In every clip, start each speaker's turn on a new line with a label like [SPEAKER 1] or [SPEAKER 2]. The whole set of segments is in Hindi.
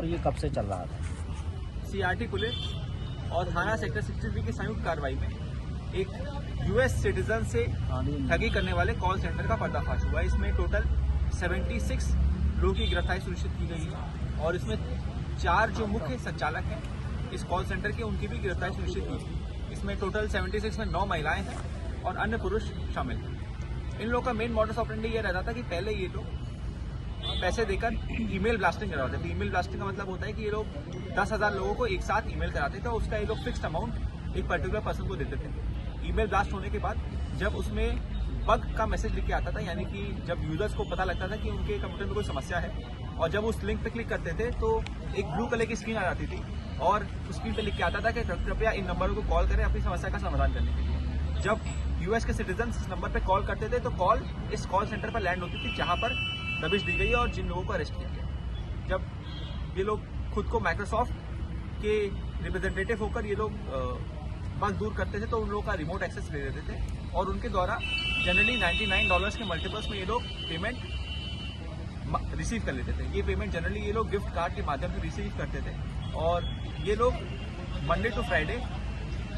[SPEAKER 1] और ये कब से चल रहा था?
[SPEAKER 2] सीआरटी पुलिस और थाना सेक्टर 63 की संयुक्त कार्रवाई में एक यूएस सिटीजन से ठगी करने वाले कॉल सेंटर का पर्दाफाश हुआ। इसमें टोटल 76 लोगों की गिरफ्तारी सुनिश्चित की गई है और इसमें 4 जो मुख्य संचालक हैं इस कॉल सेंटर के, उनकी भी गिरफ्तारी सुनिश्चित की गई। इसमें टोटल 76 में 9 महिलाएं हैं और अन्य पुरुष शामिल हैं। इन लोगों का मेन मॉडस ऑपरेंडी ये रहता था कि पहले ये लोग पैसे देकर ईमेल ब्लास्टिंग करवाते थे। ईमेल ब्लास्टिंग का मतलब होता है कि ये लोग 10,000 लोगों को एक साथ ईमेल कराते थे और उसका ये लोग फिक्स्ड अमाउंट एक पर्टिकुलर पर्सन को देते थे। ईमेल ब्लास्ट होने के बाद जब उसमें बग का मैसेज लिख के आता था, यानी कि जब यूजर्स को पता लगता था कि उनके कंप्यूटर में कोई समस्या है और जब उस लिंक पे क्लिक करते थे तो एक ब्लू कलर की स्क्रीन आ जाती थी और उस स्क्रीन पे लिख के आता था कि कृपया इन नंबरों को कॉल करें अपनी समस्या का समाधान करने के लिए। जब यूएस के सिटीजन इस नंबर पे कॉल करते थे तो कॉल इस कॉल सेंटर पर लैंड होती थी जहां पर दबिश दी गई और जिन लोगों को अरेस्ट किया गया। जब ये लोग खुद को माइक्रोसॉफ्ट के रिप्रेजेंटेटिव होकर ये लोग बग दूर करते थे तो उन लोगों का रिमोट एक्सेस ले लेते थे और उनके द्वारा जनरली $99 के मल्टीपल्स में ये लोग पेमेंट रिसीव कर लेते थे। ये पेमेंट जनरली ये लोग गिफ्ट कार्ड के माध्यम से रिसीव करते थे और ये लोग मंडे टू फ्राइडे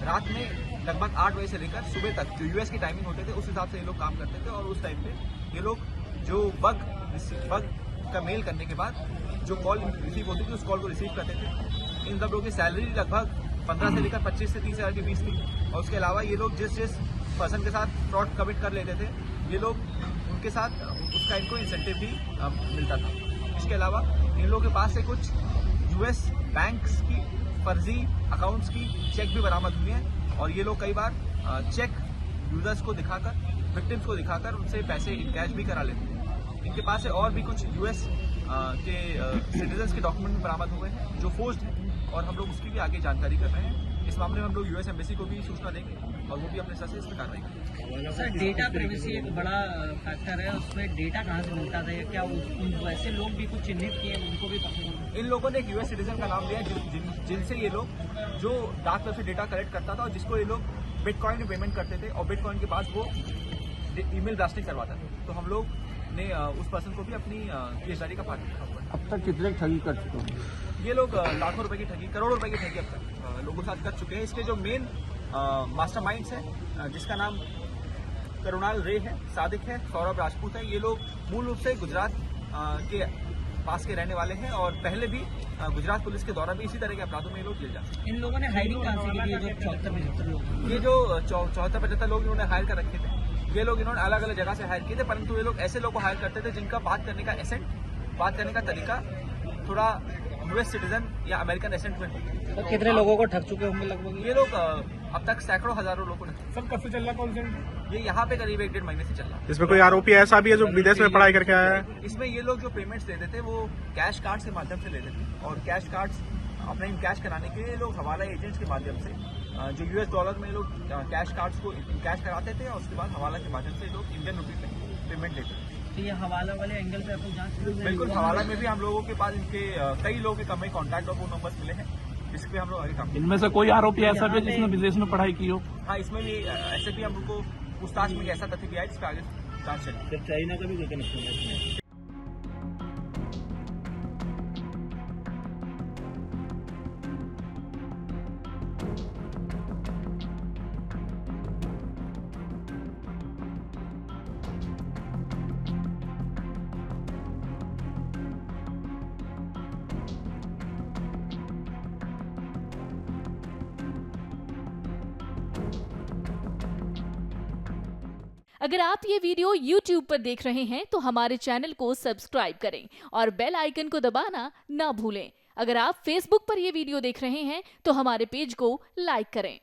[SPEAKER 2] रात में लगभग 8 बजे से लेकर सुबह तक जो यूएस की टाइमिंग होते थे उस हिसाब से ये लोग काम करते थे और उस टाइम पे ये लोग जो बग का मेल करने के बाद जो कॉल रिसीव होती थी उस कॉल को रिसीव करते थे। इन सब लोगों की सैलरी लगभग 15 से लेकर 25 से 30 हज़ार के बीच थी और उसके अलावा ये लोग जिस पर्सन के साथ फ्रॉड कमिट कर लेते थे ये लोग उनके साथ उसका इनको इंसेंटिव भी मिलता था। इसके अलावा इन लोगों के पास से कुछ यूएस बैंक्स की फर्जी अकाउंट्स की चेक भी बरामद हुए हैं और ये लोग कई बार चेक यूजर्स को दिखाकर, विक्टिम्स को दिखाकर उनसे पैसे इनकैश भी करा लेते हैं। इनके पास से और भी कुछ यूएस के सिटीजन्स के डॉक्यूमेंट बरामद हुए हैं जो फोर्ज्ड हैं और हम लोग उसकी भी आगे जानकारी कर रहे हैं। इस मामले में हम लोग यूएस एम्बेसी को भी सूचना देंगे और वो भी अपने स्तर से इस पर कार्रवाई करेंगे।
[SPEAKER 3] सर, डेटा प्राइवेसी एक बड़ा फैक्टर है, उसमें डेटा कहाँ से मिलता था या क्या वैसे लोग भी कुछ चिन्हित किए उनको भी पकड़ा?
[SPEAKER 2] इन लोगों ने एक यूएस सिटीजन का नाम लिया जिनसे ये लोग जो डार्क वेब से डेटा कलेक्ट करता था और जिसको ये लोग बिटकॉइन में पेमेंट करते थे और बिटकॉइन के बाद वो ईमेल ब्लास्टिंग करवाता था। तो हम लोग ने उस पर्सन को भी अपनी गिरफ्तारी का पार्ट रखा हुआ है।
[SPEAKER 4] अब तक कितने ठगी कर चुके हैं?
[SPEAKER 2] ये लोग लाखों रुपए की ठगी, करोड़ों रुपए की ठगी अब तक लोगों के साथ कर चुके हैं। इसके जो मेन मास्टरमाइंड्स हैं जिसका नाम करुणाल रे है, सादिक है, सौरभ राजपूत है, ये लोग मूल रूप से गुजरात के पास के रहने वाले हैं और पहले भी गुजरात पुलिस के द्वारा भी इसी तरह के अपराधों में ये लोग जेल जाते हैं।
[SPEAKER 3] इन लोगों ने हायरिंग कहाँ से की थी? जो 74-75 लोग,
[SPEAKER 2] ये जो 74-75 लोग इन्होंने हायर कर रखे थे, ये लोग इन्होंने अलग अलग जगह से हायर किए थे, परंतु ये लोग ऐसे लोग को हायर करते थे जिनका बात करने का एसेंट, बात करने का तरीका थोड़ा यूएस सिटीजन या अमेरिकन एसेंट में।
[SPEAKER 1] तो कितने लोगों को ठग चुके होंगे लगभग?
[SPEAKER 2] ये लोग अब तक सैकड़ों हजारों लोगों ने।
[SPEAKER 4] सर, कब से चल रहा कॉल सेंटर?
[SPEAKER 2] ये यहाँ पे करीब 1-1.5 महीने से चल रहा है।
[SPEAKER 5] इसमें कोई आरोपी ऐसा भी है जो विदेश में पढ़ाई करके आया है?
[SPEAKER 2] इसमें ये लोग जो पेमेंट्स देते थे वो कैश कार्ड के माध्यम से लेते थे और कैश कार्ड्स अपना कैश कराने के लिए लोग हवाला एजेंट्स के माध्यम से जो यूएस डॉलर में लोग कैश कार्ड्स को कैश कराते थे और उसके बाद हवाला के माध्यम से लोग इंडियन रुपी में पेमेंट लेते थे।
[SPEAKER 3] तो ये हवाला वाले एंगल पे आपको जांच शुरू है?
[SPEAKER 2] बिल्कुल, हवाला में भी हम लोगों के पास इनके कई लोगों के कम कॉन्टैक्ट और फोन नंबर्स मिले हैं जिसपे हम लोग आगे काम।
[SPEAKER 4] इनमें से कोई आरोपी ऐसा भी है जिसने विदेश में पढ़ाई की हो?
[SPEAKER 2] हाँ, इसमें भी ऐसे भी हम लोग को पूछताछ में ऐसा तथ्य भी आया जिसपे आगे जांच चली।
[SPEAKER 1] चाइना का भी कोई कनेक्शन है?
[SPEAKER 6] अगर आप ये वीडियो YouTube पर देख रहे हैं तो हमारे चैनल को सब्सक्राइब करें और बेल आइकन को दबाना ना भूलें। अगर आप Facebook पर ये वीडियो देख रहे हैं तो हमारे पेज को लाइक करें।